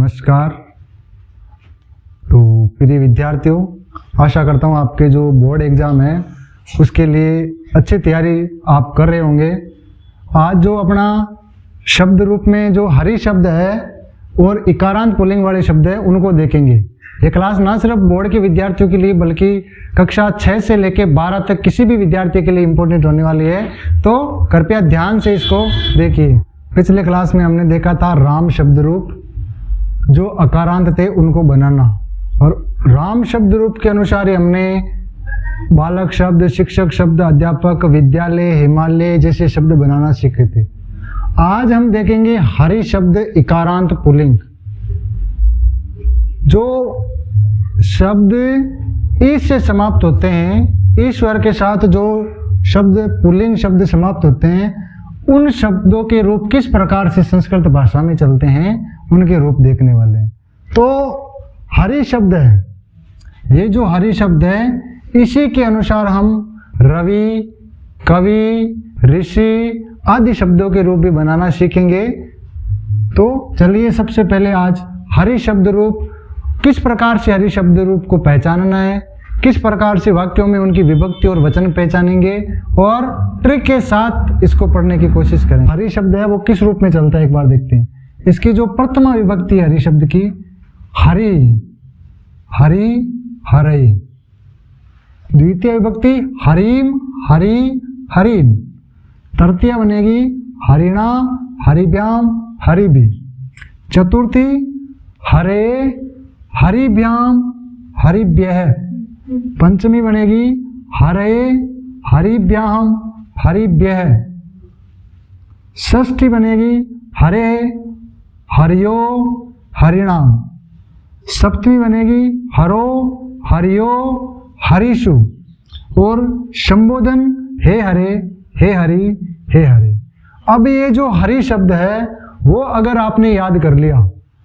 नमस्कार। तो प्रिय विद्यार्थियों, आशा करता हूँ आपके जो बोर्ड एग्ज़ाम है उसके लिए अच्छी तैयारी आप कर रहे होंगे। आज जो अपना शब्द रूप में जो हरि शब्द है और इकारांत पुल्लिंग वाले शब्द है उनको देखेंगे। ये क्लास ना सिर्फ बोर्ड के विद्यार्थियों के लिए बल्कि कक्षा 6 से लेकर 12 तक किसी भी विद्यार्थी के लिए इम्पोर्टेंट होने वाली है, तो कृपया ध्यान से इसको देखिए। पिछले क्लास में हमने देखा था राम शब्द रूप, जो अकारांत थे उनको बनाना, और राम शब्द रूप के अनुसार ही हमने बालक शब्द, शिक्षक शब्द, अध्यापक, विद्यालय, हिमालय जैसे शब्द बनाना सीखे थे। आज हम देखेंगे हरि शब्द इकारांत पुल्लिंग। जो शब्द ईश से समाप्त होते हैं, ईश्वर के साथ जो शब्द पुल्लिंग शब्द समाप्त होते हैं, उन शब्दों के रूप किस प्रकार से संस्कृत भाषा में चलते हैं उनके रूप देखने वाले हैं। तो हरि शब्द है, ये जो हरि शब्द है इसी के अनुसार हम रवि, कवि, ऋषि आदि शब्दों के रूप भी बनाना सीखेंगे। तो चलिए सबसे पहले आज हरि शब्द रूप, किस प्रकार से हरि शब्द रूप को पहचानना है, किस प्रकार से वाक्यों में उनकी विभक्ति और वचन पहचानेंगे और ट्रिक के साथ इसको पढ़ने की कोशिश करें। हरि शब्द है वो किस रूप में चलता है एक बार देखते हैं। इसकी जो प्रथमा विभक्ति हरि शब्द की, हरि, हरि, हरि। द्वितीय विभक्ति हरिम, हरि, हरिम। तृतीय बनेगी हरिणा, हरिभ्याम, हरिभि। चतुर्थी हरे, हरिभ्याम, हरिभ्यः। पंचमी बनेगी हरे, हरिभ्याम, हरिभ्यः। षष्ठी बनेगी हरे, हरियो, हरिणाम। सप्तमी बनेगी हरो, हरियो, हरिषु। और संबोधन हे हरे, हे हरि, हे हरि। अब ये जो हरि शब्द है वो अगर आपने याद कर लिया,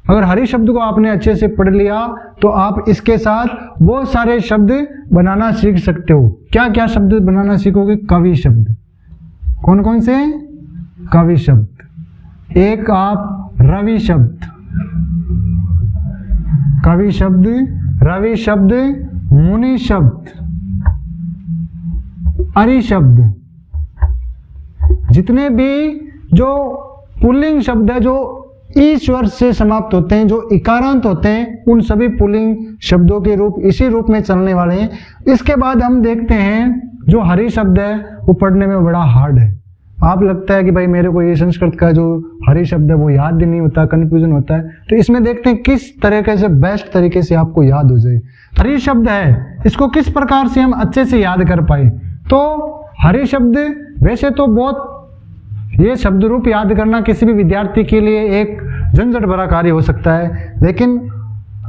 अगर हरि शब्द को आपने अच्छे से पढ़ लिया तो आप इसके साथ बहुत सारे शब्द बनाना सीख सकते हो। क्या क्या शब्द बनाना सीखोगे? कवि शब्द। कौन कौन से? कवि शब्द। एक आप रवि शब्द, कवि शब्द, रवि शब्द, मुनि शब्द, हरि शब्द। जितने भी जो पुल्लिंग शब्द है जो ईश्वर से समाप्त होते हैं, जो इकारांत होते हैं, उन सभी पुल्लिंग शब्दों के रूप इसी रूप में चलने वाले हैं। इसके बाद हम देखते हैं जो हरि शब्द है वो पढ़ने में बड़ा हार्ड है। आप लगता है कि भाई मेरे को ये संस्कृत का जो हरि शब्द है वो याद ही नहीं होता, कंफ्यूजन होता है। तो इसमें देखते हैं किस तरीके से बेस्ट तरीके से आपको याद हो जाए। हरि शब्द है, इसको किस प्रकार से हम अच्छे से याद कर पाए। तो हरि शब्द वैसे तो बहुत, ये शब्द रूप याद करना किसी भी विद्यार्थी के लिए एक झंझट भरा कार्य हो सकता है, लेकिन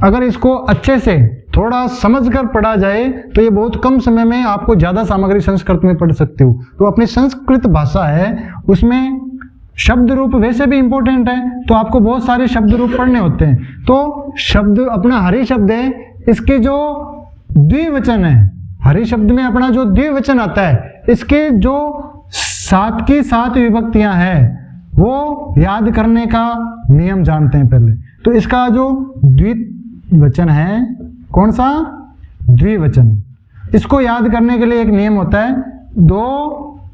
अगर इसको अच्छे से थोड़ा समझकर पढ़ा जाए तो ये बहुत कम समय में आपको ज़्यादा सामग्री संस्कृत में पढ़ सकते हो। तो अपनी संस्कृत भाषा है उसमें शब्द रूप वैसे भी इंपॉर्टेंट है, तो आपको बहुत सारे शब्द रूप पढ़ने होते हैं। तो शब्द अपना हरि शब्द है, इसके जो द्विवचन है, हरि शब्द में अपना जो द्विवचन आता है, इसके जो 7 की 7 विभक्तियां हैं वो याद करने का नियम जानते हैं पहले। तो इसका जो द्विवचन है, कौन सा? द्विवचन। इसको याद करने के लिए एक नियम होता है 2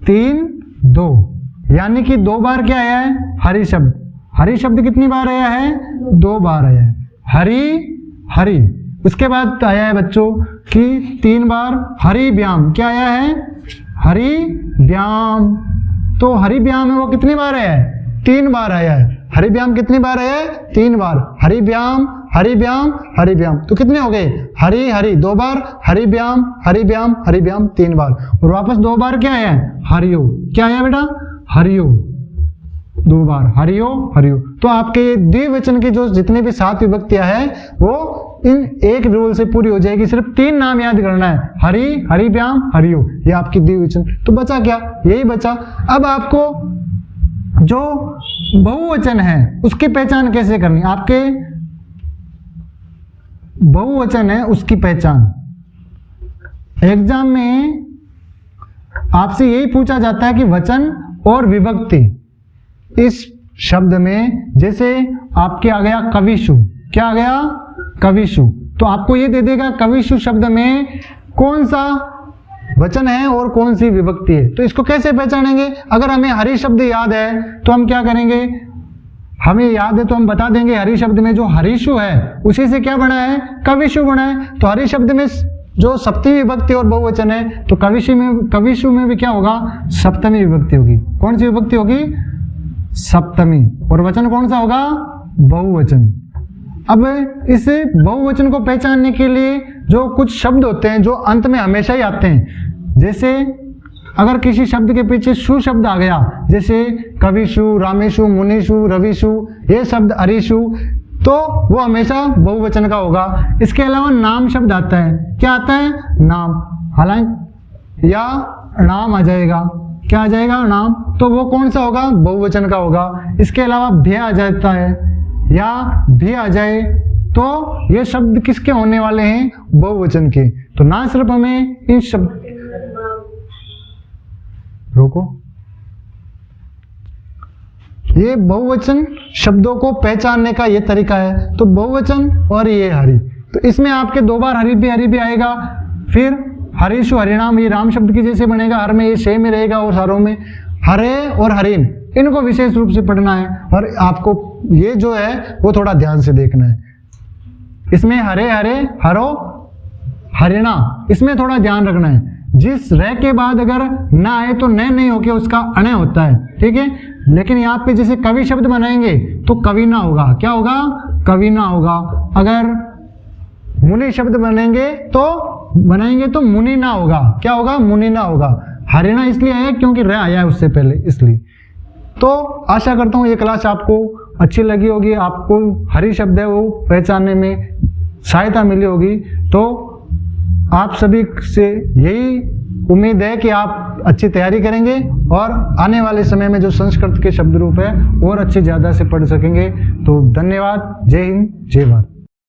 3 2, यानी कि 2 बार क्या आया है? हरि शब्द। हरि शब्द कितनी बार आया है? 2 बार आया है। हरि, हरि। उसके बाद आया है बच्चों कि 3 बार हरिभ्याम। क्या आया है? हरिभ्याम। तो हरिभ्याम है वो कितनी बार आया है? 3 बार आया है। हरिभ्याम कितनी बार आया है? 3 बार। हरिभ्याम, हरिभ्याम, हरिभ्याम। तो कितने हो गए? हरि, हरि 2 बार, हरिभ्याम, हरिभ्याम, हरिभ्याम 3 बार, और वापस 2 बार क्या आया है? हरियो। क्या आया बेटा? हरियो। 2 बार हरियो, हरियो। तो आपके द्विवचन की जो जितने भी 7 विभक्तियां हैं वो इन एक रूल से पूरी हो जाएगी। सिर्फ 3 नाम याद करना है, हरि, हरिभ्याम, हरियो। ये आपकी द्विवचन। तो बचा क्या? यही बचा। अब आपको जो बहुवचन है उसकी पहचान कैसे करनी? आपके बहुवचन है उसकी पहचान एग्जाम में आपसे यही पूछा जाता है कि वचन और विभक्ति इस शब्द में, जैसे आपके आ गया कविशु, क्या आ गया? कविशु। तो आपको ये दे देगा कविशु शब्द में कौन सा वचन है और कौन सी विभक्ति है। तो इसको कैसे पहचानेंगे? अगर हमें हरि शब्द याद है तो हम क्या करेंगे, हमें याद है तो हम बता देंगे हरि शब्द में जो हरीशु है उसी से क्या बना है? कविशु बना है। तो हरि शब्द में जो सप्तमी विभक्ति और बहुवचन है तो कविशु में भी क्या होगा? सप्तमी विभक्ति होगी। कौन सी विभक्ति होगी? सप्तमी। और वचन कौन सा होगा? बहुवचन। अब इस बहुवचन को पहचानने के लिए जो कुछ शब्द होते हैं जो अंत में हमेशा ही आते हैं, जैसे अगर किसी शब्द के पीछे शु शब्द आ गया, जैसे कविशु, रामेशु, मुनिशु, रविशु, ये शब्द हरीशु, तो वो हमेशा बहुवचन का होगा। इसके अलावा नाम शब्द आता है। क्या आता है? नाम। हालांकि या नाम आ जाएगा। क्या आ जाएगा? नाम। तो वो कौन सा होगा? बहुवचन का होगा। इसके अलावा भय आ जाता है या भी आ जाए तो ये शब्द किसके होने वाले हैं? बहुवचन के। तो ना सिर्फ हमें इन शब्द, रोको, ये बहुवचन शब्दों को पहचानने का ये तरीका है। तो बहुवचन और ये हरि, तो इसमें आपके 2 बार हरि भी आएगा। फिर हरीशु हरिनाम, ये राम शब्द की जैसे बनेगा, हर में ये से में रहेगा और सारों में हरे और हरिन, इनको विशेष रूप से पढ़ना है। और आपको ये जो है वो थोड़ा ध्यान से देखना है। इसमें हरे हरे, हरो, हरिणा, इसमें थोड़ा ध्यान रखना है। जिस र के बाद अगर ना आए तो न नहीं होके उसका अण होता है, ठीक है। लेकिन यहाँ पे जैसे कवि शब्द बनाएंगे तो कवि ना होगा। क्या होगा? कवि ना होगा। अगर मुनि शब्द बनाएंगे तो मुनि ना होगा। क्या होगा? मुनि ना होगा। हरिणा इसलिए आया क्योंकि र आया है उससे पहले, इसलिए। तो आशा करता हूँ ये क्लास आपको अच्छी लगी होगी, आपको हरि शब्द है वो पहचानने में सहायता मिली होगी। तो आप सभी से यही उम्मीद है कि आप अच्छी तैयारी करेंगे और आने वाले समय में जो संस्कृत के शब्द रूप है और अच्छे ज़्यादा से पढ़ सकेंगे। तो धन्यवाद। जय हिंद, जय भारत।